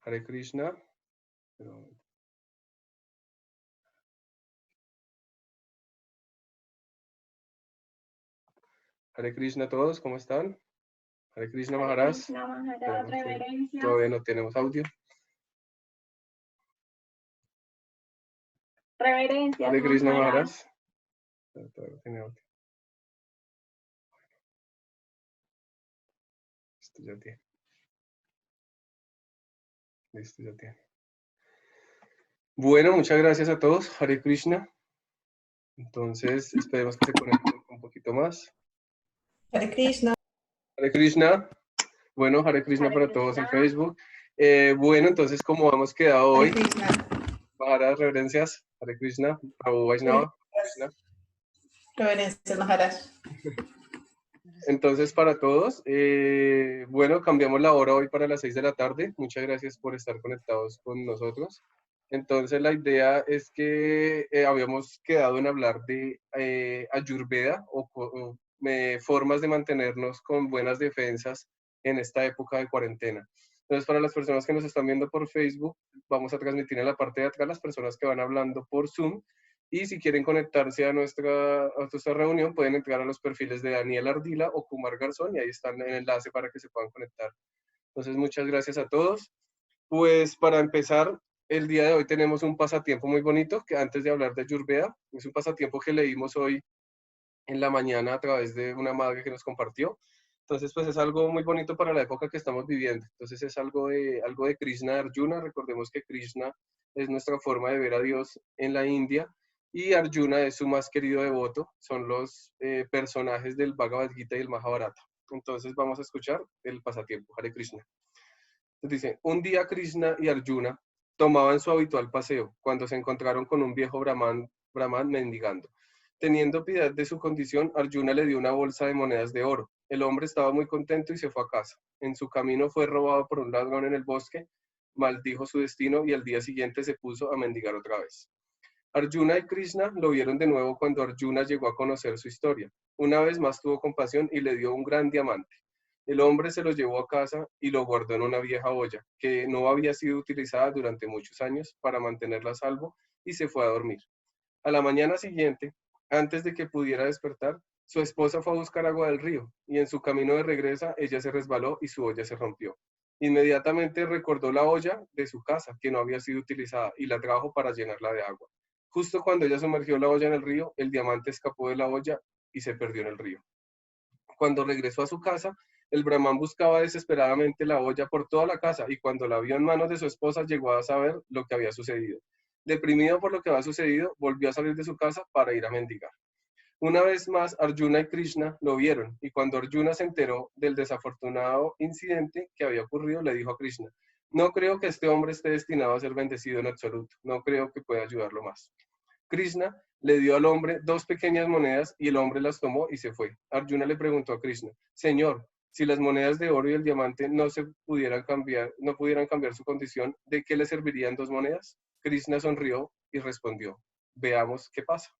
Hare Krishna. Hare Krishna a todos, ¿cómo están? Hare Krishna Maharaj. Reverencia. Todavía no tenemos audio. Reverencia. Hare Krishna Maharaj. Todavía no tiene audio. Esto ya tiene. Listo, ya tiene. Bueno, muchas gracias a todos. Hare Krishna. Entonces, esperemos que se conecten un poquito más. Hare Krishna. Hare Krishna. Bueno, Hare Krishna para todos en Facebook. Bueno, entonces, como hemos quedado hoy, Hare Krishna. Maharaj, reverencias. Hare Krishna. Prabhu Vaishnava. Krishna. Reverencias, Maharaj. Entonces, para todos, bueno, cambiamos la hora hoy para las 6 de la tarde. Muchas gracias por estar conectados con nosotros. Entonces, la idea es que habíamos quedado en hablar de Ayurveda o formas de mantenernos con buenas defensas en esta época de cuarentena. Entonces, para las personas que nos están viendo por Facebook, vamos a transmitir en la parte de atrás las personas que van hablando por Zoom. Y si quieren conectarse a nuestra reunión, pueden entrar a los perfiles de Daniel Ardila o Kumar Garzón y ahí están el enlace para que se puedan conectar. Entonces, muchas gracias a todos. Pues para empezar, el día de hoy tenemos un pasatiempo muy bonito, que antes de hablar de Ayurveda, es un pasatiempo que leímos hoy en la mañana a través de una madre que nos compartió. Entonces, pues es algo muy bonito para la época que estamos viviendo. Entonces, es algo de Krishna Arjuna. Recordemos que Krishna es nuestra forma de ver a Dios en la India y Arjuna es su más querido devoto. Son los personajes del Bhagavad Gita y el Mahabharata. Entonces, vamos a escuchar el pasatiempo. Hare Krishna. Entonces dice, un día Krishna y Arjuna tomaban su habitual paseo cuando se encontraron con un viejo brahman mendigando. Teniendo piedad de su condición, Arjuna le dio una bolsa de monedas de oro. El hombre estaba muy contento y se fue a casa. En su camino fue robado por un ladrón en el bosque, maldijo su destino y al día siguiente se puso a mendigar otra vez. Arjuna y Krishna lo vieron de nuevo cuando Arjuna llegó a conocer su historia. Una vez más tuvo compasión y le dio un gran diamante. El hombre se lo llevó a casa y lo guardó en una vieja olla que no había sido utilizada durante muchos años para mantenerla a salvo y se fue a dormir. A la mañana siguiente, antes de que pudiera despertar, su esposa fue a buscar agua del río y en su camino de regreso ella se resbaló y su olla se rompió. Inmediatamente recordó la olla de su casa que no había sido utilizada y la trajo para llenarla de agua. Justo cuando ella sumergió la olla en el río, el diamante escapó de la olla y se perdió en el río. Cuando regresó a su casa, el brahman buscaba desesperadamente la olla por toda la casa y cuando la vio en manos de su esposa llegó a saber lo que había sucedido. Deprimido por lo que había sucedido, volvió a salir de su casa para ir a mendigar. Una vez más, Arjuna y Krishna lo vieron y cuando Arjuna se enteró del desafortunado incidente que había ocurrido, le dijo a Krishna, no creo que este hombre esté destinado a ser bendecido en absoluto, no creo que pueda ayudarlo más. Krishna le dio al hombre 2 pequeñas monedas y el hombre las tomó y se fue. Arjuna le preguntó a Krishna, Señor, si las monedas de oro y el diamante no pudieran cambiar su condición, ¿de qué le servirían 2 monedas? Krishna sonrió y respondió, veamos qué pasa.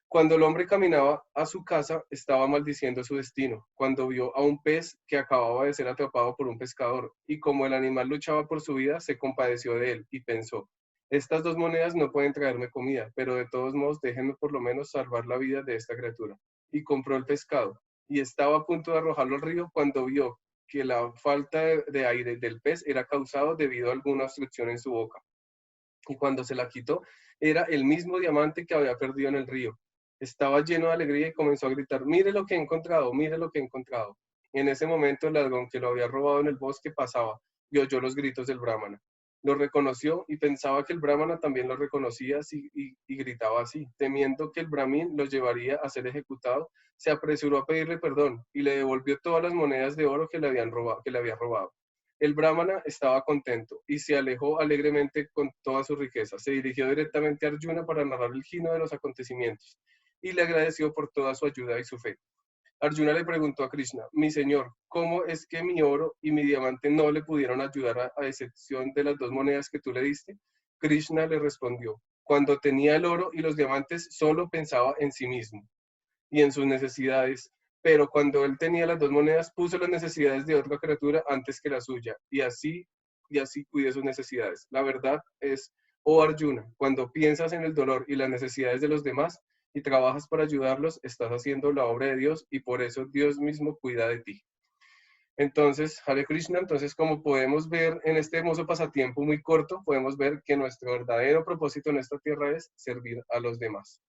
Cuando el hombre caminaba a su casa, estaba maldiciendo su destino, cuando vio a un pez que acababa de ser atrapado por un pescador, y como el animal luchaba por su vida, se compadeció de él y pensó, estas 2 monedas no pueden traerme comida, pero de todos modos déjenme por lo menos salvar la vida de esta criatura. Y compró el pescado, y estaba a punto de arrojarlo al río cuando vio que la falta de aire del pez era causado debido a alguna obstrucción en su boca. Y cuando se la quitó, era el mismo diamante que había perdido en el río. Estaba lleno de alegría y comenzó a gritar, mire lo que he encontrado, mire lo que he encontrado. En ese momento el ladrón que lo había robado en el bosque pasaba y oyó los gritos del brahmana. Lo reconoció y pensaba que el brahmana también lo reconocía y gritaba así. Temiendo que el brahmin lo llevaría a ser ejecutado, se apresuró a pedirle perdón y le devolvió todas las monedas de oro que le había robado. El brahmana estaba contento y se alejó alegremente con toda su riqueza. Se dirigió directamente a Arjuna para narrar el giro de los acontecimientos y le agradeció por toda su ayuda y su fe. Arjuna le preguntó a Krishna, mi señor, ¿cómo es que mi oro y mi diamante no le pudieron ayudar a excepción de las 2 monedas que tú le diste? Krishna le respondió, cuando tenía el oro y los diamantes solo pensaba en sí mismo y en sus necesidades, pero cuando él tenía las 2 monedas puso las necesidades de otra criatura antes que la suya y así y así cuide sus necesidades. La verdad es, oh Arjuna, cuando piensas en el dolor y las necesidades de los demás y trabajas para ayudarlos, estás haciendo la obra de Dios y por eso Dios mismo cuida de ti. Entonces, Hare Krishna, entonces como podemos ver en este hermoso pasatiempo muy corto, podemos ver que nuestro verdadero propósito en esta tierra es servir a los demás.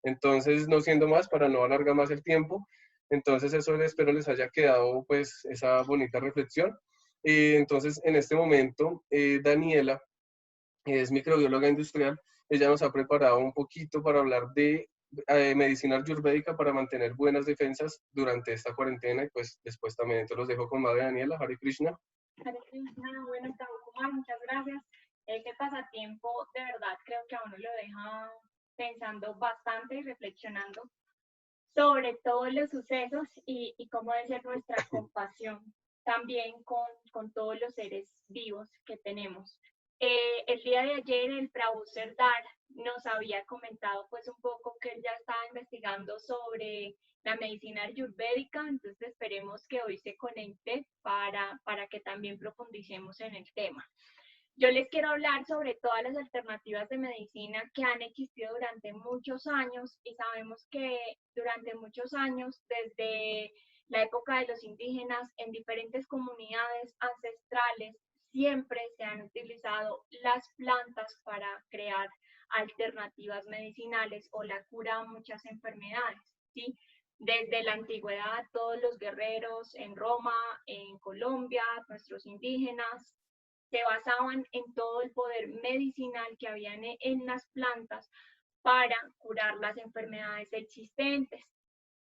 Entonces, no siendo más, para no alargar más el tiempo, entonces eso espero les haya quedado pues esa bonita reflexión. Entonces, en este momento, Daniela es microbióloga industrial, ella nos ha preparado un poquito para hablar de medicina ayurvédica para mantener buenas defensas durante esta cuarentena y pues después también. Entonces los dejo con Madre Daniela. Hare Krishna. Hare Krishna, bueno, Prabhu Kumar, muchas gracias. Este pasatiempo de verdad creo que a uno lo deja pensando bastante y reflexionando sobre todos los sucesos y cómo debe ser nuestra compasión también con todos los seres vivos que tenemos. El día de ayer el Prabhu Serdar nos había comentado pues un poco que él ya estaba investigando sobre la medicina ayurvédica, entonces esperemos que hoy se conecte para que también profundicemos en el tema. Yo les quiero hablar sobre todas las alternativas de medicina que han existido durante muchos años y sabemos que durante muchos años, desde la época de los indígenas, en diferentes comunidades ancestrales, siempre se han utilizado las plantas para crear alternativas medicinales o la cura a muchas enfermedades, ¿sí? Desde la antigüedad, todos los guerreros en Roma, en Colombia, nuestros indígenas, se basaban en todo el poder medicinal que había en las plantas para curar las enfermedades existentes.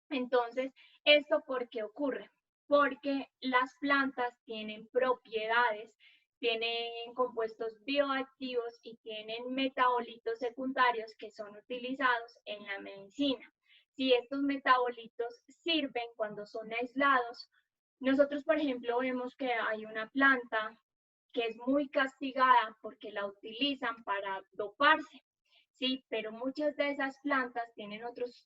Entonces, ¿esto por qué ocurre? Porque las plantas tienen propiedades, tienen compuestos bioactivos y tienen metabolitos secundarios que son utilizados en la medicina. Si estos metabolitos sirven cuando son aislados, nosotros, por ejemplo, vemos que hay una planta que es muy castigada porque la utilizan para doparse, ¿sí? Pero muchas de esas plantas tienen otros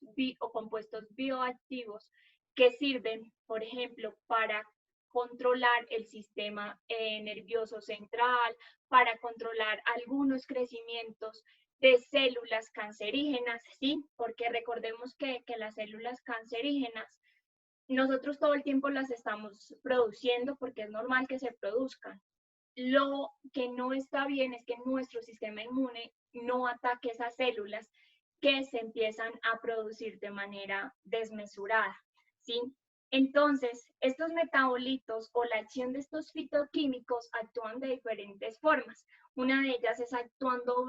compuestos bioactivos que sirven, por ejemplo, para controlar el sistema nervioso central, para controlar algunos crecimientos de células cancerígenas, ¿sí? Porque recordemos que las células cancerígenas, nosotros todo el tiempo las estamos produciendo porque es normal que se produzcan. Lo que no está bien es que nuestro sistema inmune no ataque esas células que se empiezan a producir de manera desmesurada, ¿sí? Entonces, estos metabolitos o la acción de estos fitoquímicos actúan de diferentes formas. Una de ellas es actuando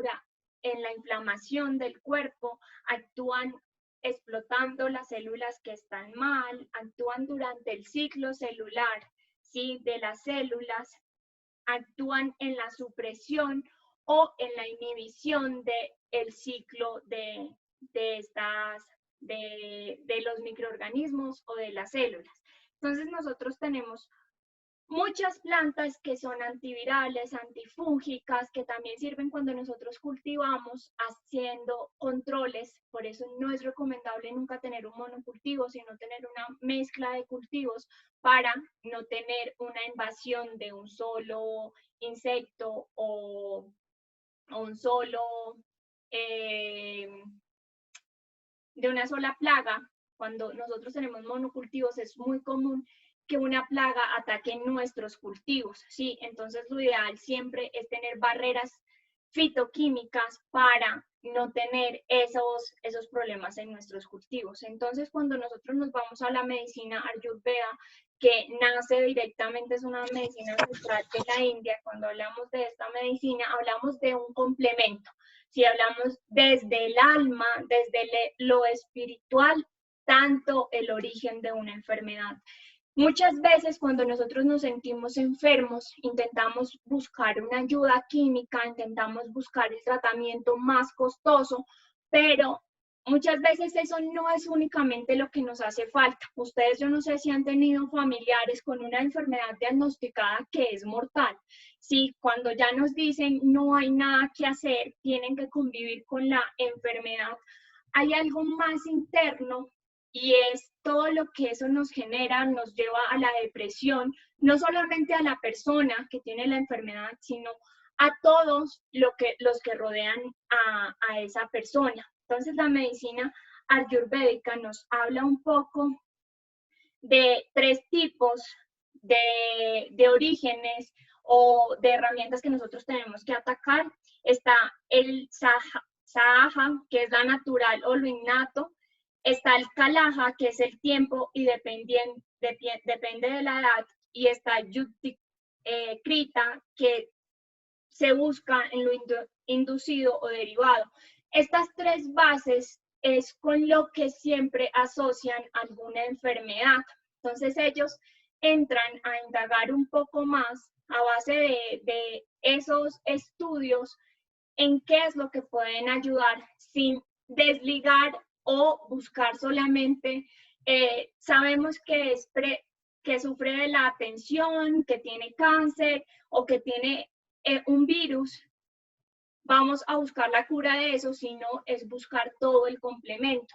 en la inflamación del cuerpo, actúan explotando las células que están mal, actúan durante el ciclo celular, ¿sí? De las células, actúan en la supresión o en la inhibición del ciclo de los microorganismos o de las células. Entonces nosotros tenemos muchas plantas que son antivirales, antifúngicas, que también sirven cuando nosotros cultivamos haciendo controles. Por eso no es recomendable nunca tener un monocultivo, sino tener una mezcla de cultivos para no tener una invasión de un solo insecto o un solo, de una sola plaga. Cuando nosotros tenemos monocultivos es muy común que una plaga ataque nuestros cultivos, ¿sí? Entonces lo ideal siempre es tener barreras fitoquímicas para no tener esos problemas en nuestros cultivos. Entonces cuando nosotros nos vamos a la medicina ayurveda, que nace directamente, es una medicina ancestral de la India, cuando hablamos de esta medicina, hablamos de un complemento. Si hablamos desde el alma, desde lo espiritual, tanto el origen de una enfermedad. Muchas veces cuando nosotros nos sentimos enfermos, intentamos buscar una ayuda química, intentamos buscar el tratamiento más costoso, pero muchas veces eso no es únicamente lo que nos hace falta. Ustedes, yo no sé si han tenido familiares con una enfermedad diagnosticada que es mortal. Sí, cuando ya nos dicen no hay nada que hacer, tienen que convivir con la enfermedad, hay algo más interno y es todo lo que eso nos genera, nos lleva a la depresión, no solamente a la persona que tiene la enfermedad, sino a todos los que rodean a esa persona. Entonces la medicina ayurvédica nos habla un poco de 3 tipos de orígenes o de herramientas que nosotros tenemos que atacar. Está el saha, que es la natural o lo innato. Está el kalaha, que es el tiempo y depende de la edad. Y está yutti krita, que se busca en lo inducido o derivado. Estas 3 bases es con lo que siempre asocian alguna enfermedad. Entonces ellos entran a indagar un poco más a base de esos estudios en qué es lo que pueden ayudar sin desligar o buscar solamente, sabemos que que sufre de la atención, que tiene cáncer o que tiene un virus, vamos a buscar la cura de eso, sino es buscar todo el complemento.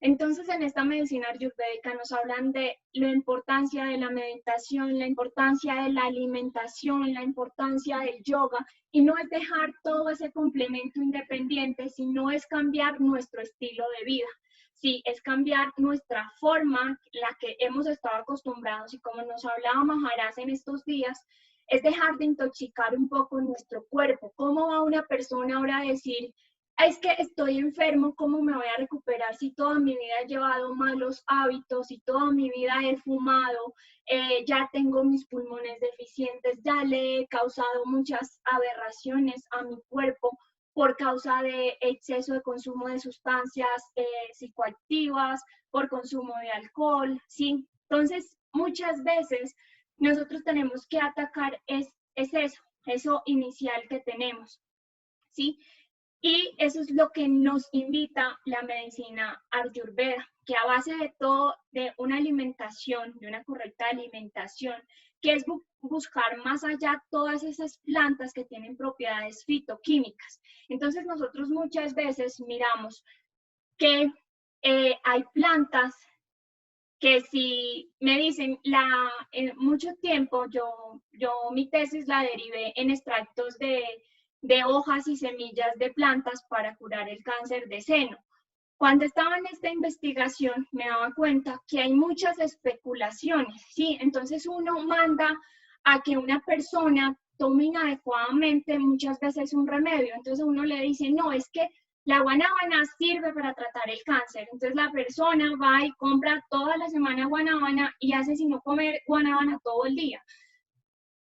Entonces, en esta medicina ayurvédica nos hablan de la importancia de la meditación, la importancia de la alimentación, la importancia del yoga, y no es dejar todo ese complemento independiente, sino es cambiar nuestro estilo de vida. Sí, es cambiar nuestra forma, la que hemos estado acostumbrados, y como nos hablaba Maharaj en estos días, es dejar de intoxicar un poco nuestro cuerpo. ¿Cómo va una persona ahora a decir, es que estoy enfermo, ¿cómo me voy a recuperar si toda mi vida he llevado malos hábitos, si toda mi vida he fumado, ya tengo mis pulmones deficientes, ya le he causado muchas aberraciones a mi cuerpo por causa de exceso de consumo de sustancias psicoactivas, por consumo de alcohol, ¿sí? Entonces, muchas veces nosotros tenemos que atacar es eso inicial que tenemos, ¿sí? Y eso es lo que nos invita la medicina ayurveda, que a base de todo, de una alimentación, de una correcta alimentación, que es buscar más allá todas esas plantas que tienen propiedades fitoquímicas. Entonces nosotros muchas veces miramos que hay plantas que si me dicen, mucho tiempo yo mi tesis la derivé en extractos de hojas y semillas de plantas para curar el cáncer de seno. Cuando estaba en esta investigación me daba cuenta que hay muchas especulaciones, ¿sí? Entonces uno manda a que una persona tome inadecuadamente muchas veces un remedio, entonces uno le dice, no, es que la guanábana sirve para tratar el cáncer. Entonces la persona va y compra toda la semana guanábana y hace sino comer guanábana todo el día.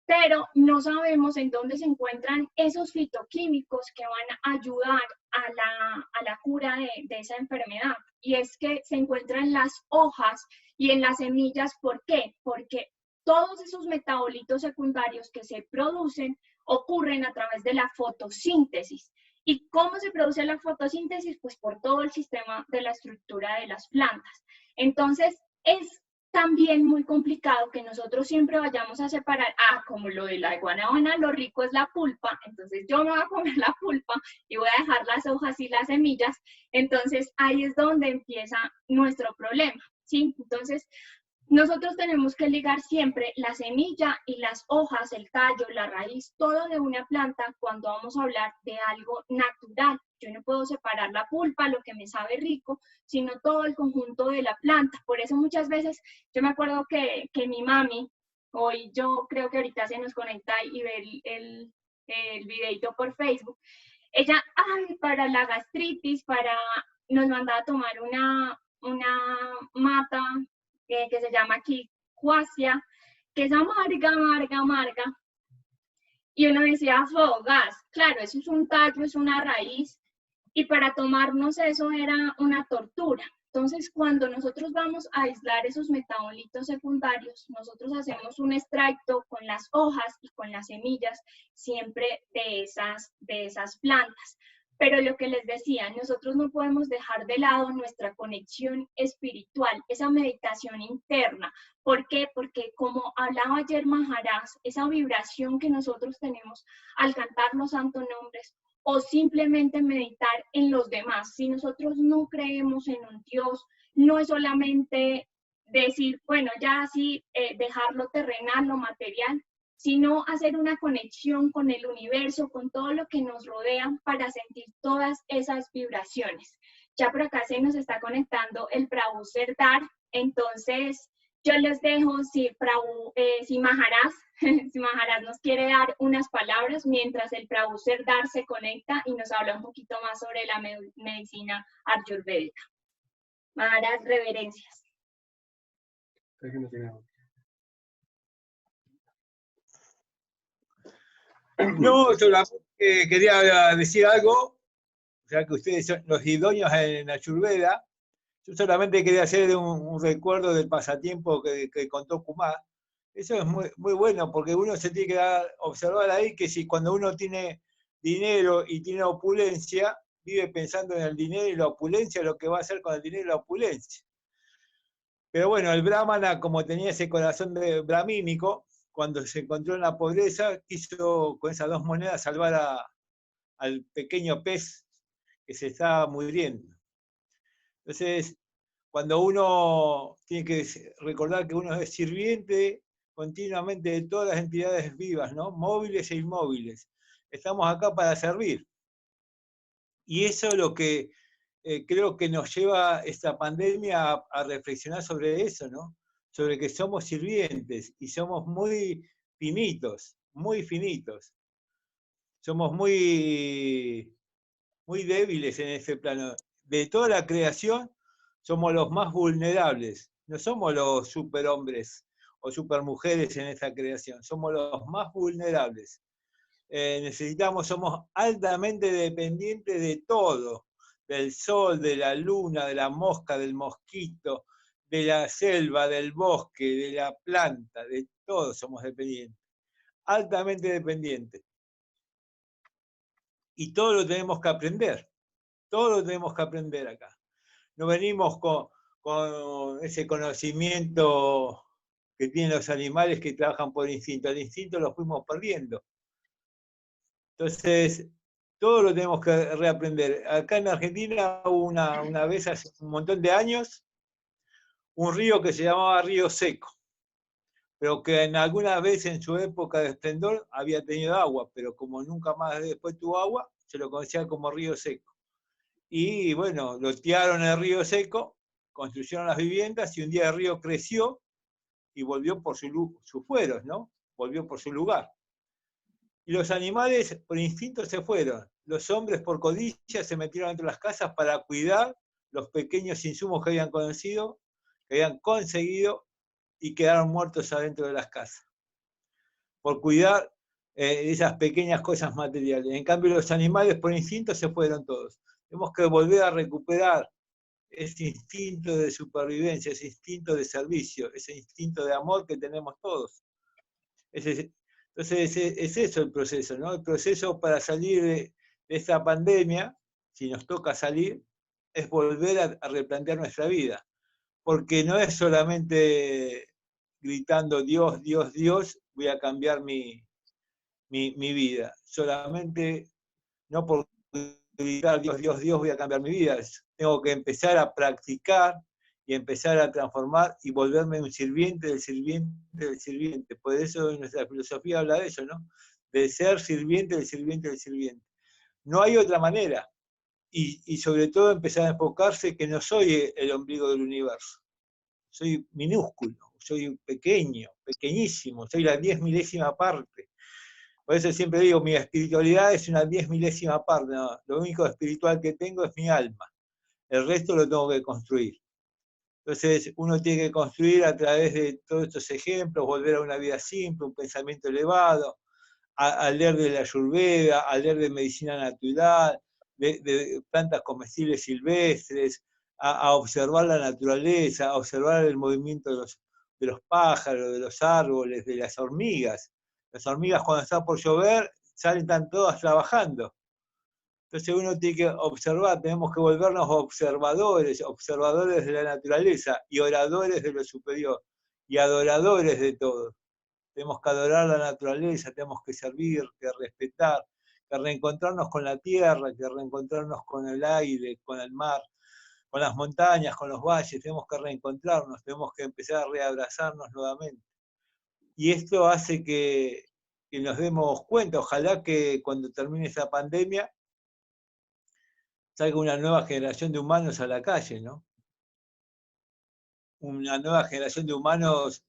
Pero no sabemos en dónde se encuentran esos fitoquímicos que van a ayudar a la cura de esa enfermedad. Y es que se encuentran en las hojas y en las semillas. ¿Por qué? Porque todos esos metabolitos secundarios que se producen ocurren a través de la fotosíntesis. ¿Y cómo se produce la fotosíntesis? Pues por todo el sistema de la estructura de las plantas. Entonces, es también muy complicado que nosotros siempre vayamos a separar, como lo de la guanábana, lo rico es la pulpa, entonces yo me voy a comer la pulpa y voy a dejar las hojas y las semillas. Entonces, ahí es donde empieza nuestro problema, ¿sí? Entonces, nosotros tenemos que ligar siempre la semilla y las hojas, el tallo, la raíz, todo de una planta cuando vamos a hablar de algo natural. Yo no puedo separar la pulpa, lo que me sabe rico, sino todo el conjunto de la planta. Por eso muchas veces yo me acuerdo que mi mami, hoy yo creo que ahorita se nos conecta y ve el videito por Facebook, ella, para la gastritis, nos mandaba a tomar una mata que se llama aquí cuasia, que es amarga, amarga, amarga. Y uno decía, gas, claro, eso es un tallo, es una raíz, y para tomarnos eso era una tortura. Entonces, cuando nosotros vamos a aislar esos metabolitos secundarios, nosotros hacemos un extracto con las hojas y con las semillas, siempre de esas plantas. Pero lo que les decía, nosotros no podemos dejar de lado nuestra conexión espiritual, esa meditación interna. ¿Por qué? Porque como hablaba ayer Maharaj, esa vibración que nosotros tenemos al cantar los santos nombres o simplemente meditar en los demás. Si nosotros no creemos en un Dios, no es solamente decir, bueno, ya así dejar lo terrenal, lo material, sino hacer una conexión con el universo, con todo lo que nos rodea para sentir todas esas vibraciones. Ya por acá se nos está conectando el Prabhu Serdar, entonces yo les dejo si Maharaj, si Maharaj nos quiere dar unas palabras mientras el Prabhu Serdar se conecta y nos habla un poquito más sobre la medicina ayurvédica. Maharaj, reverencias. No, solamente quería decir algo, o sea que ustedes son los idóneos en Ayurveda. Yo solamente quería hacer un recuerdo del pasatiempo que contó Kumar. Eso es muy, muy bueno, porque uno se tiene que observar ahí que si cuando uno tiene dinero y tiene opulencia, vive pensando en el dinero y la opulencia, lo que va a hacer con el dinero y la opulencia. Pero bueno, el brahmana, como tenía ese corazón brahmínico, cuando se encontró en la pobreza, quiso con esas 2 monedas salvar al pequeño pez que se estaba muriendo. Entonces, cuando uno tiene que recordar que uno es sirviente continuamente de todas las entidades vivas, ¿no? Móviles e inmóviles. Estamos acá para servir. Y eso es lo que creo que nos lleva esta pandemia a reflexionar sobre eso, ¿no? Sobre que somos sirvientes y somos muy finitos, muy finitos. Somos muy, muy débiles en ese plano. De toda la creación, somos los más vulnerables. No somos los superhombres o supermujeres en esta creación, somos los más vulnerables. Somos altamente dependientes de todo, del sol, de la luna, de la mosca, del mosquito, de la selva, del bosque, de la planta, de todo somos dependientes, altamente dependientes. Y todo lo tenemos que aprender, todo lo tenemos que aprender acá. No venimos con ese conocimiento que tienen los animales que trabajan por instinto. El instinto lo fuimos perdiendo. Entonces, todo lo tenemos que reaprender. Acá en Argentina hubo una vez, hace un montón de años, un río que se llamaba Río Seco, pero que en alguna vez en su época de esplendor había tenido agua, pero como nunca más después tuvo agua, se lo conocía como Río Seco. Y bueno, lotearon el Río Seco, construyeron las viviendas y un día el río creció y volvió por sus fueros, ¿no? Volvió por su lugar. Y los animales por instinto se fueron. Los hombres por codicia se metieron dentro de las casas para cuidar los pequeños insumos que habían conocido, que habían conseguido y quedaron muertos adentro de las casas. Por cuidar esas pequeñas cosas materiales. En cambio, los animales por instinto se fueron todos. Tenemos que volver a recuperar ese instinto de supervivencia, ese instinto de servicio, ese instinto de amor que tenemos todos. Entonces, es eso el proceso, ¿no? El proceso para salir de esta pandemia, si nos toca salir, es volver a replantear nuestra vida. Porque no es solamente gritando Dios, Dios, Dios, voy a cambiar mi vida. Solamente, no por gritar Dios, Dios, Dios, voy a cambiar mi vida. Tengo que empezar a practicar y empezar a transformar y volverme un sirviente del sirviente del sirviente. Por eso nuestra filosofía habla de eso, ¿no? De ser sirviente del sirviente del sirviente. No hay otra manera. Y sobre todo empezar a enfocarse que no soy el ombligo del universo. Soy minúsculo, soy pequeño, pequeñísimo, soy la 10 milésima parte. Por eso siempre digo, mi espiritualidad es una 10 milésima parte. No, lo único espiritual que tengo es mi alma. El resto lo tengo que construir. Entonces, uno tiene que construir a través de todos estos ejemplos, volver a una vida simple, un pensamiento elevado, a leer de la Ayurveda, a leer de medicina natural, de plantas comestibles silvestres, a observar la naturaleza, a observar el movimiento de los pájaros, de los árboles, de las hormigas. Las hormigas cuando está por llover, están todas trabajando. Entonces uno tiene que observar, tenemos que volvernos observadores, observadores de la naturaleza y oradores de lo superior y adoradores de todo. Tenemos que adorar la naturaleza, tenemos que servir, que respetar, que reencontrarnos con la tierra, que reencontrarnos con el aire, con el mar, con las montañas, con los valles, tenemos que reencontrarnos, tenemos que empezar a reabrazarnos nuevamente. Y esto hace que nos demos cuenta, ojalá que cuando termine esta pandemia salga una nueva generación de humanos a la calle, ¿no? Una nueva generación de humanos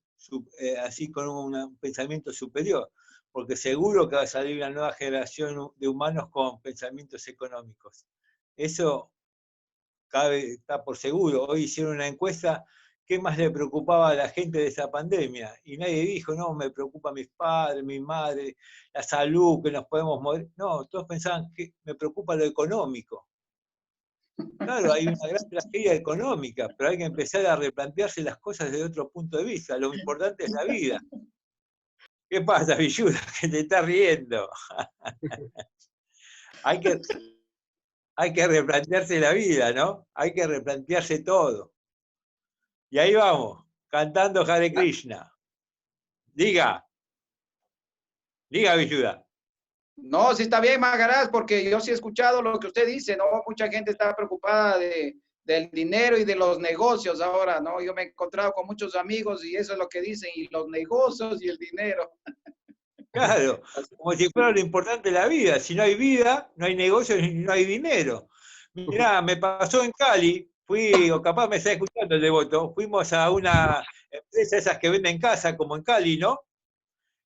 así con un pensamiento superior, porque seguro que va a salir una nueva generación de humanos con pensamientos económicos. Eso está por seguro. Hoy hicieron una encuesta, ¿qué más le preocupaba a la gente de esa pandemia? Y nadie dijo, no, me preocupa mis padres, mi madre, la salud, que nos podemos morir. No, todos pensaban que me preocupa lo económico. Claro, hay una gran tragedia económica, pero hay que empezar a replantearse las cosas desde otro punto de vista. Lo importante es la vida. ¿Qué pasa, Villuda? Que te estás riendo. hay que replantearse la vida, ¿no? Hay que replantearse todo. Y ahí vamos, cantando Hare Krishna. Diga, Villuda. No, sí está bien, Maharaj, porque yo sí he escuchado lo que usted dice, ¿no? Mucha gente está preocupada del dinero y de los negocios ahora, ¿no? Yo me he encontrado con muchos amigos y eso es lo que dicen, y los negocios y el dinero. Claro, como si fuera lo importante de la vida. Si no hay vida, no hay negocios y no hay dinero. Mirá, me pasó en Cali, o capaz me está escuchando el devoto, fuimos a una empresa esas que venden casa, como en Cali, ¿no?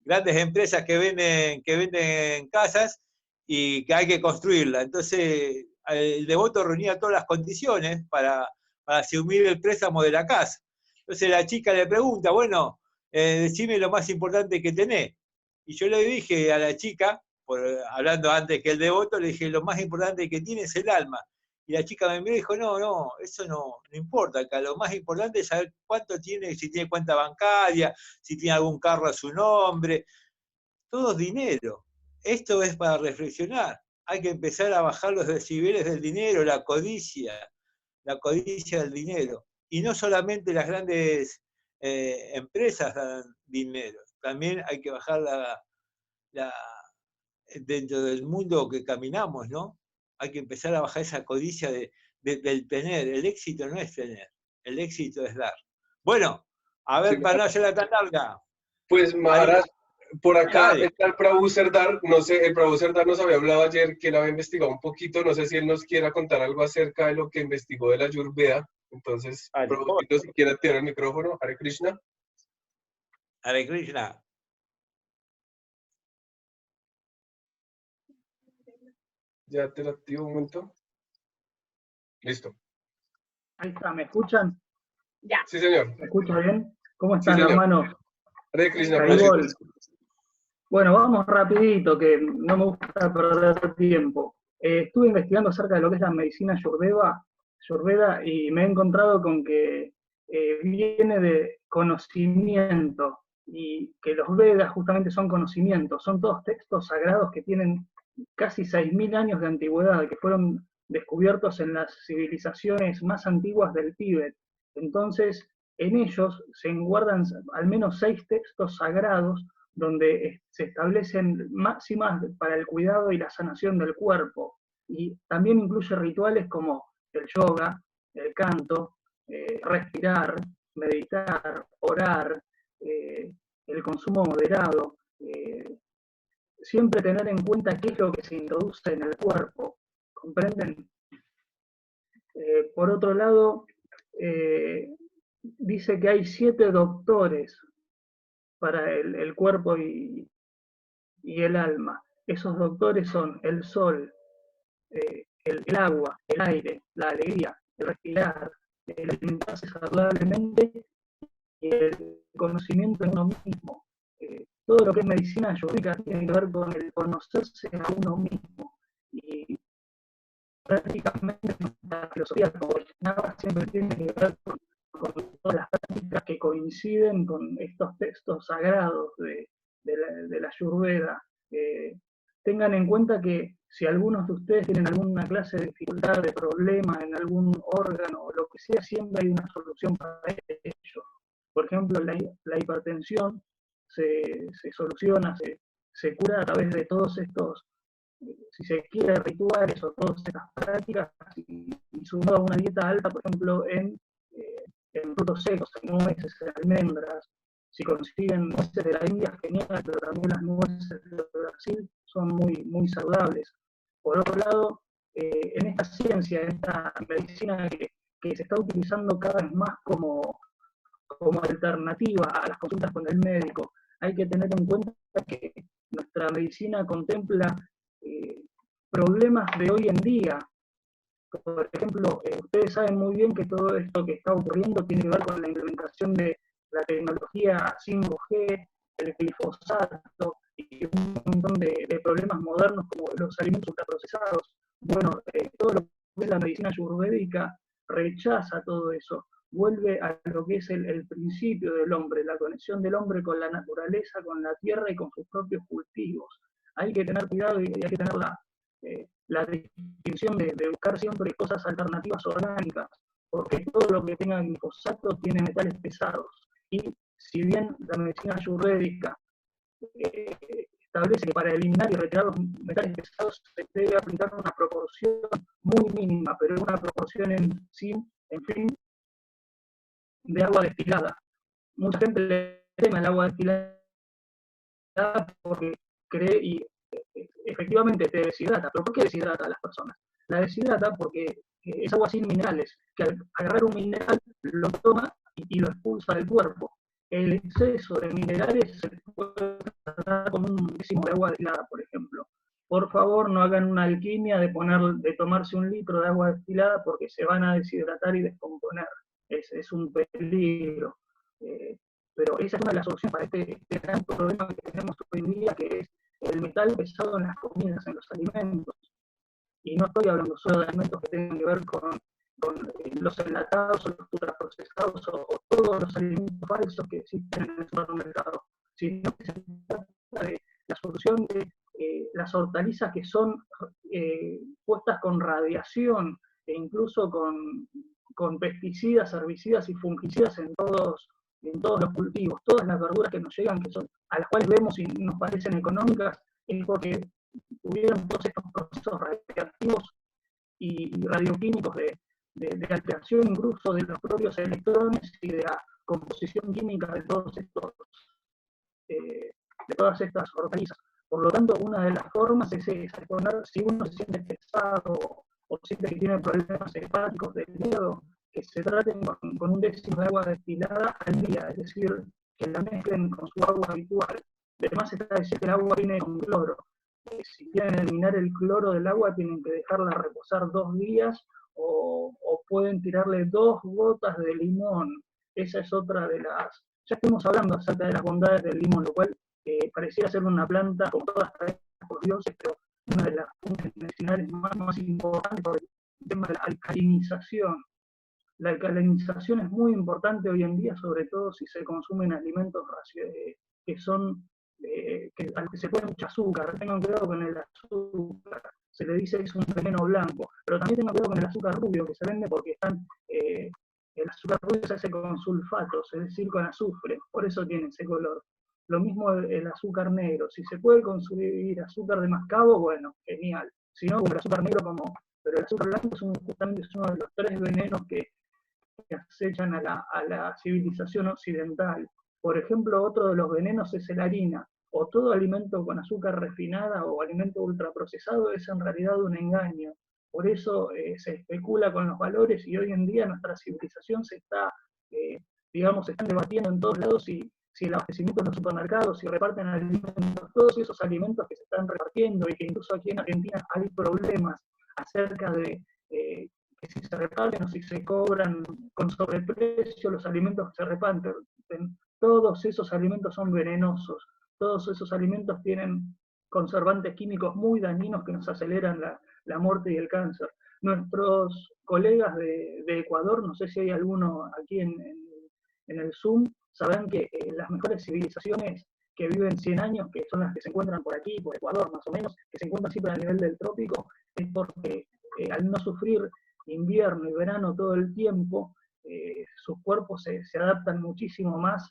Grandes empresas que venden casas y que hay que construirla. Entonces, el devoto reunía todas las condiciones para asumir el préstamo de la casa. Entonces la chica le pregunta, bueno, decime lo más importante que tenés. Y yo le dije a la chica, hablando antes que el devoto, le dije, lo más importante que tiene es el alma. Y la chica me miró y dijo, no, eso no importa, acá lo más importante es saber cuánto tiene, si tiene cuenta bancaria, si tiene algún carro a su nombre, todo es dinero. Esto es para reflexionar. Hay que empezar a bajar los decibeles del dinero, la codicia del dinero. Y no solamente las grandes empresas dan dinero, también hay que bajar dentro del mundo que caminamos, ¿no? Hay que empezar a bajar esa codicia del tener. El éxito no es tener, el éxito es dar. Bueno, a ver, Sí, para no hacerla tan larga. pues Maharaj, por acá Dale. está el Prabhu Serdar, no sé, el Prabhu Serdar nos había hablado ayer que él había investigado un poquito, no sé si él nos quiera contar algo acerca de lo que investigó de la Ayurveda. Entonces, Dale. Prabhucito, si quiere tirar el micrófono, Hare Krishna. Hare Krishna. Ya te lo activo un momento. Listo. Ahí está, ¿me escuchan? Ya. Sí, señor. ¿Me escucha bien? ¿Cómo Sí, están, señor. hermanos? Hare Krishna, Caibol. Prabhucito. Bueno, vamos rapidito, que no me gusta perder tiempo. Estuve investigando acerca de lo que es la medicina Ayurveda y me he encontrado con que viene de conocimiento y que los Vedas justamente son conocimientos, son todos textos sagrados que tienen casi 6.000 años de antigüedad, que fueron descubiertos en las civilizaciones más antiguas del Tíbet. Entonces, en ellos se guardan al menos 6 textos sagrados donde se establecen máximas para el cuidado y la sanación del cuerpo. Y también incluye rituales como el yoga, el canto, respirar, meditar, orar, el consumo moderado, siempre tener en cuenta qué es lo que se introduce en el cuerpo, ¿comprenden? Por otro lado, dice que hay 7 doctores para el cuerpo y el alma. Esos doctores son el sol, el agua, el aire, la alegría, el respirar, el alimentarse saludablemente y el conocimiento en uno mismo. Todo lo que es medicina ayurvédica tiene que ver con el conocerse a uno mismo. Y prácticamente nuestra filosofía como Vaishnava siempre tiene que ver con todas las prácticas que coinciden con estos textos sagrados de la Ayurveda. Tengan en cuenta que si algunos de ustedes tienen alguna clase de dificultad, de problema en algún órgano o lo que sea, siempre hay una solución para ello. Por ejemplo, la hipertensión se soluciona, se cura a través de todos estos si se quiere, rituales o todas estas prácticas, y sumado a una dieta alta, por ejemplo, en frutos secos, en nueces, en almendras. Si consiguen nueces de la India, genial, pero también las nueces de Brasil son muy, muy saludables. Por otro lado, en esta ciencia, en esta medicina que se está utilizando cada vez más como alternativa a las consultas con el médico, hay que tener en cuenta que nuestra medicina contempla problemas de hoy en día. Por ejemplo, ustedes saben muy bien que todo esto que está ocurriendo tiene que ver con la implementación de la tecnología 5G, el glifosato y un montón de problemas modernos como los alimentos ultraprocesados. Bueno, todo lo que es la medicina ayurvédica rechaza todo eso, vuelve a lo que es el principio del hombre, la conexión del hombre con la naturaleza, con la tierra y con sus propios cultivos. Hay que tener cuidado y hay que tener la distinción de buscar siempre cosas alternativas orgánicas, porque todo lo que tenga glifosato tiene metales pesados. Y si bien la medicina ayurvédica establece que para eliminar y retirar los metales pesados se debe aplicar una proporción muy mínima, pero una proporción en fin, de agua destilada. Mucha gente le teme al agua destilada porque cree y efectivamente te deshidrata. ¿Pero por qué deshidrata a las personas? La deshidrata porque es agua sin minerales, que al agarrar un mineral lo toma y lo expulsa del cuerpo. El exceso de minerales se puede tratar como un décimo de agua destilada, por ejemplo. Por favor, no hagan una alquimia de tomarse 1 litro de agua destilada porque se van a deshidratar y descomponer. Es un peligro. Pero esa es una de las soluciones para este gran problema que tenemos hoy en día, que es el metal pesado en las comidas, en los alimentos. Y no estoy hablando solo de alimentos que tengan que ver con los enlatados o los ultraprocesados o todos los alimentos falsos que existen en el supermercado, sino que se trata de la solución de las hortalizas que son puestas con radiación e incluso con pesticidas, herbicidas y fungicidas en todos los cultivos. Todas las verduras que nos llegan, a las cuales vemos y nos parecen económicas, es porque tuvieron todos estos procesos radiactivos y radioquímicos de alteración incluso de los propios electrones y de la composición química de todas estas hortalizas. Por lo tanto, una de las formas es poner, si uno se siente pesado o siente que tiene problemas hepáticos del hígado, que se traten con 1 décimo de agua destilada al día, es decir, que la mezclen con su agua habitual. Además está decir que el agua viene con cloro. Si quieren eliminar el cloro del agua, tienen que dejarla reposar 2 días o pueden tirarle 2 gotas de limón. Esa es otra de las... Ya estuvimos hablando acerca de las bondades del limón, lo cual pareciera ser una planta, como todas traídas por dioses, pero una de las fuentes medicinales más importantes por el tema de la alcalinización. La alcalinización es muy importante hoy en día, sobre todo si se consumen alimentos que son al que se pone mucho azúcar. Tengan cuidado con el azúcar. Se le dice que es un veneno blanco, pero también tengan cuidado con el azúcar rubio que se vende porque el azúcar rubio se hace con sulfatos, es decir, con azufre, por eso tiene ese color. Lo mismo el azúcar negro. Si se puede consumir azúcar de mascabo, bueno, genial. Si no, como el azúcar negro, pero el azúcar blanco justamente es uno de los 3 venenos que acechan a la civilización occidental. Por ejemplo, otro de los venenos es la harina, o todo alimento con azúcar refinada o alimento ultraprocesado es en realidad un engaño. Por eso se especula con los valores y hoy en día nuestra civilización se están debatiendo en todos lados si el abastecimiento en los supermercados, si reparten alimentos, todos esos alimentos que se están repartiendo y que incluso aquí en Argentina hay problemas acerca de que si se reparten o si se cobran con sobreprecio los alimentos que se reparten. Todos esos alimentos son venenosos, todos esos alimentos tienen conservantes químicos muy dañinos que nos aceleran la muerte y el cáncer. Nuestros colegas de Ecuador, no sé si hay alguno aquí en el Zoom, sabrán que las mejores civilizaciones que viven 100 años, que son las que se encuentran por aquí, por Ecuador más o menos, que se encuentran siempre a nivel del trópico, es porque al no sufrir invierno y verano todo el tiempo, sus cuerpos se adaptan muchísimo más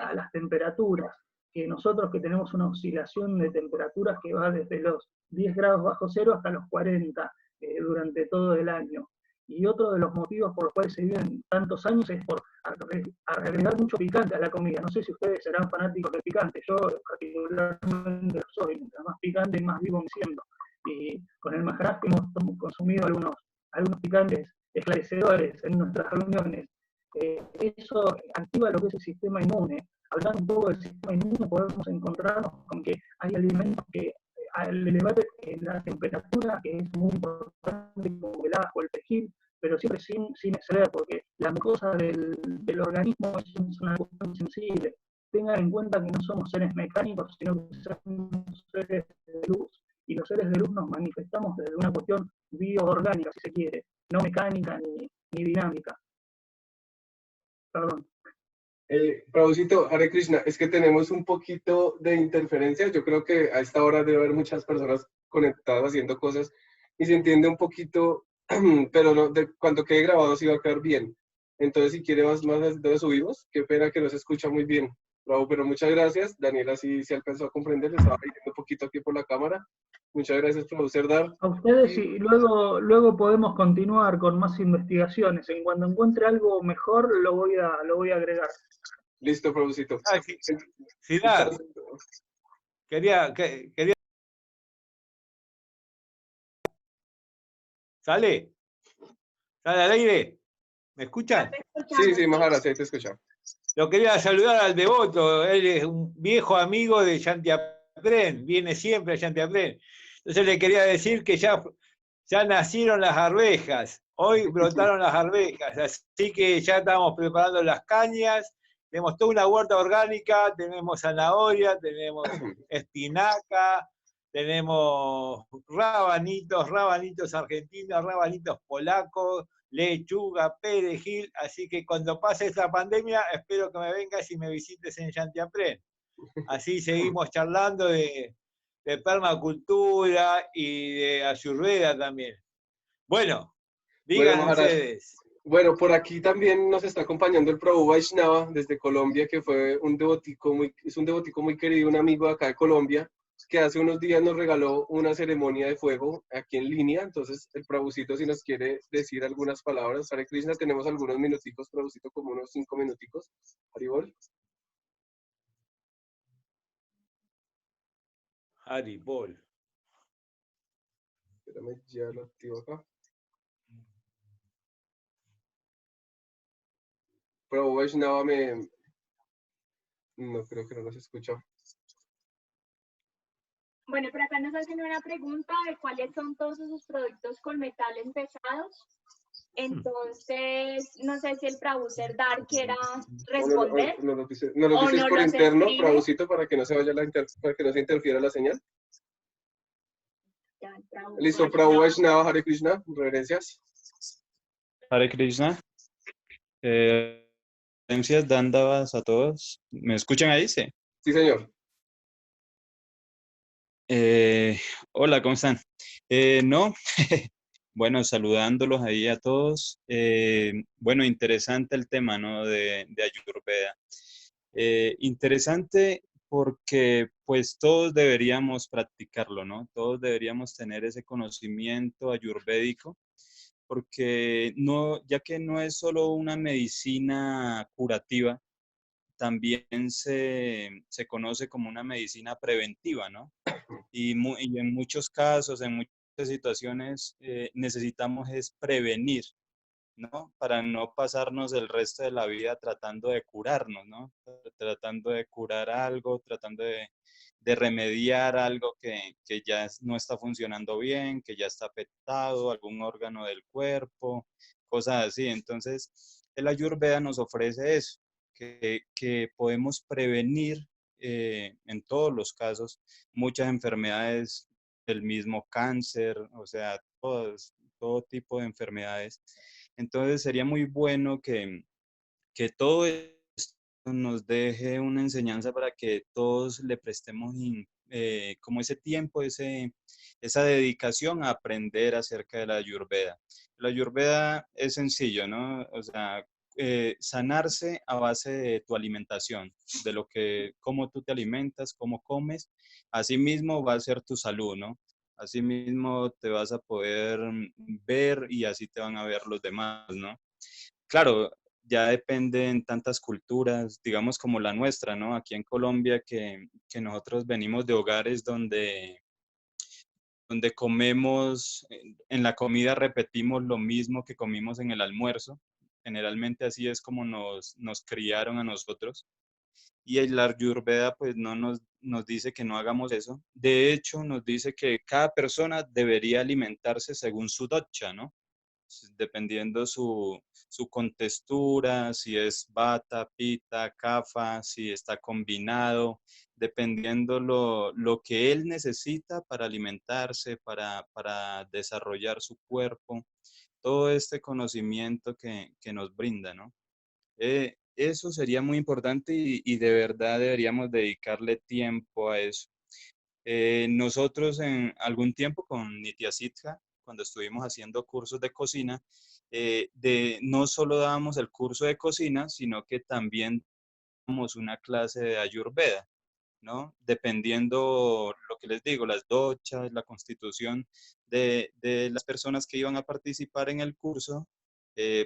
a las temperaturas, que nosotros que tenemos una oscilación de temperaturas que va desde los 10 grados bajo cero hasta los 40 durante todo el año. Y otro de los motivos por los cuales se viven tantos años es por agregar mucho picante a la comida. No sé si ustedes serán fanáticos del picante, yo particularmente lo soy, mientras más picante más vivo me siento. Y con el Maharaj hemos consumido algunos picantes esclarecedores en nuestras reuniones. Eso activa lo que es el sistema inmune. Hablando un poco del sistema inmune, podemos encontrarnos con que hay alimentos que al elevar la temperatura, que es muy importante, como el ajo, el perejil, pero siempre sin exceder, porque la mucosa del organismo es una cuestión sensible. Tengan en cuenta que no somos seres mecánicos, sino que somos seres de luz. Y los seres de luz nos manifestamos desde una cuestión bioorgánica, si se quiere, no mecánica ni dinámica. Perdón. Prabhucito, Hare Krishna, es que tenemos un poquito de interferencia. Yo creo que a esta hora debe haber muchas personas conectadas haciendo cosas y se entiende un poquito, pero no, cuando quede grabado sí va a quedar bien. Entonces, si quiere más de subimos, qué pena que no se escucha muy bien. Bravo, pero muchas gracias. Daniela sí se alcanzó a comprender, le estaba pidiendo un poquito aquí por la cámara. Muchas gracias, profesor Dar. A ustedes y luego podemos continuar con más investigaciones. En cuanto encuentre algo mejor, lo voy a agregar. Listo, profesor. Sí, quería... ¿Sale? ¿Sale al aire? ¿Me escuchan? Sí, Maharaj, sí, te escucho. Lo quería saludar al devoto, él es un viejo amigo de Shantiapren, viene siempre a Shantiapren. Entonces le quería decir que ya nacieron las arvejas, hoy brotaron las arvejas, así que ya estamos preparando las cañas, tenemos toda una huerta orgánica, tenemos zanahoria, tenemos espinaca, tenemos rabanitos argentinos, rabanitos polacos, lechuga, perejil, así que cuando pase esta pandemia, espero que me vengas y me visites en Shantiapren. Así seguimos charlando de permacultura y de ayurveda también. Bueno, digan ustedes. Bueno, por aquí también nos está acompañando el Prabhu Vaishnava desde Colombia, que fue un devotico muy querido, un amigo de acá de Colombia, que hace unos días nos regaló una ceremonia de fuego aquí en línea. Entonces, el Prabhucito, si nos quiere decir algunas palabras. Hare Krishna, tenemos algunos minuticos, Prabhucito, como unos 5 minuticos. Haribol. Haribol. Espérame, ya lo activo acá. Prabhu Vaishnava no creo que no nos escucha. Bueno, por acá nos hacen una pregunta de cuáles son todos esos productos con metales pesados. Entonces, no sé si el Prabhu Serdar quiera responder. No lo dices por interno, Prabhucito, para que no se vaya para que no se interfiera la señal. Listo, Prabhu Vaishnava, Hare Krishna, reverencias. Hare Krishna. Reverencias, dandavas a todos. ¿Me escuchan ahí? Sí. Sí, señor. Hola, ¿cómo están? No, bueno, saludándolos ahí a todos. Bueno, interesante el tema, ¿no? de Ayurveda. Interesante porque pues todos deberíamos practicarlo, ¿no? Todos deberíamos tener ese conocimiento ayurvédico, porque ya que no es solo una medicina curativa, también se conoce como una medicina preventiva, ¿no? Y en muchos casos, en muchas situaciones, necesitamos es prevenir, ¿no? Para no pasarnos el resto de la vida tratando de curarnos, ¿no? Tratando de curar algo, tratando de remediar algo que ya no está funcionando bien, que ya está afectado, algún órgano del cuerpo, cosas así. Entonces, el Ayurveda nos ofrece eso, que podemos prevenir en todos los casos muchas enfermedades, el mismo cáncer, o sea, todo tipo de enfermedades. Entonces sería muy bueno que todo esto nos deje una enseñanza para que todos le prestemos como ese tiempo, esa dedicación a aprender acerca de la Ayurveda. La Ayurveda es sencillo, ¿no? O sea, sanarse a base de tu alimentación, de cómo tú te alimentas, cómo comes, así mismo va a ser tu salud, ¿no? Así mismo te vas a poder ver y así te van a ver los demás, ¿no? Claro, ya depende en tantas culturas, digamos como la nuestra, ¿no? Aquí en Colombia, que nosotros venimos de hogares donde comemos, en la comida repetimos lo mismo que comimos en el almuerzo. Generalmente así es como nos criaron a nosotros. Y el Ayurveda pues no nos dice que no hagamos eso. De hecho, nos dice que cada persona debería alimentarse según su dosha, ¿no? Dependiendo su contextura, si es Vata, Pitta, Kapha, si está combinado, dependiendo lo que él necesita para alimentarse, para desarrollar su cuerpo, todo este conocimiento que nos brinda, ¿no? Eso sería muy importante y de verdad deberíamos dedicarle tiempo a eso. Nosotros en algún tiempo con Nitya Siddha, cuando estuvimos haciendo cursos de cocina, no solo dábamos el curso de cocina, sino que también dábamos una clase de Ayurveda, ¿no? Dependiendo lo que les digo, las dochas, la constitución de las personas que iban a participar en el curso,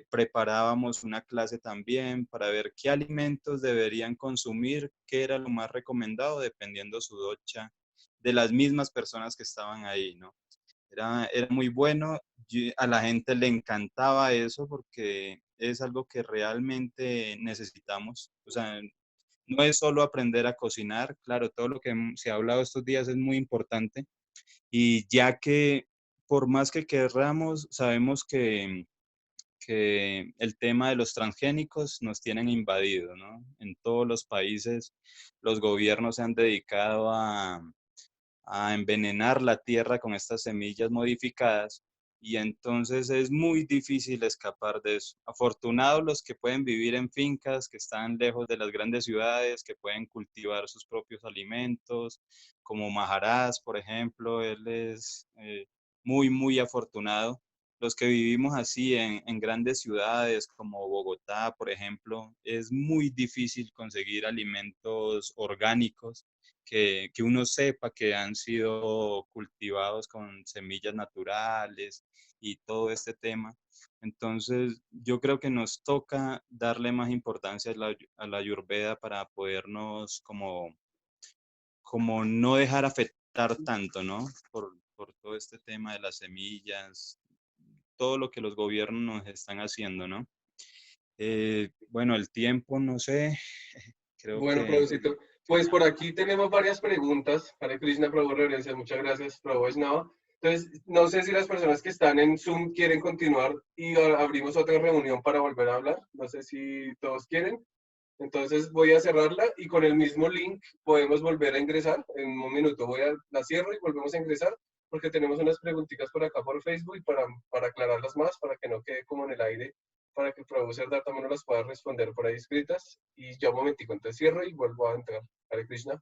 preparábamos una clase también para ver qué alimentos deberían consumir, qué era lo más recomendado, dependiendo su docha, de las mismas personas que estaban ahí, ¿no? Era muy bueno, a la gente le encantaba eso porque es algo que realmente necesitamos. O sea, no es solo aprender a cocinar, claro, todo lo que se ha hablado estos días es muy importante y ya que por más que querramos, sabemos que el tema de los transgénicos nos tienen invadido, ¿no? En todos los países los gobiernos se han dedicado a envenenar la tierra con estas semillas modificadas y entonces es muy difícil escapar de eso. Afortunados los que pueden vivir en fincas que están lejos de las grandes ciudades, que pueden cultivar sus propios alimentos, como Maharaj, por ejemplo, él es muy, muy afortunado. Los que vivimos así en grandes ciudades como Bogotá, por ejemplo, es muy difícil conseguir alimentos orgánicos que uno sepa que han sido cultivados con semillas naturales y todo este tema. Entonces, yo creo que nos toca darle más importancia a la Ayurveda para podernos como no dejar afectar tanto, ¿no? Por todo este tema de las semillas, todo lo que los gobiernos nos están haciendo, ¿no? Bueno, el tiempo, no sé, creo Bueno, que Prabhucito, pues por aquí tenemos varias preguntas. Hare Krishna, Prabhu Reverencia, muchas gracias, Prabhu Vaishnava. Entonces, no sé si las personas que están en Zoom quieren continuar y abrimos otra reunión para volver a hablar. No sé si todos quieren. Entonces voy a cerrarla y con el mismo link podemos volver a ingresar. En un minuto la cierro y volvemos a ingresar porque tenemos unas preguntitas por acá por Facebook y para aclararlas más, para que no quede como en el aire, para que el profesor también nos las pueda responder por ahí escritas. Y ya un momentico, entonces cierro y vuelvo a entrar. Hare Krishna.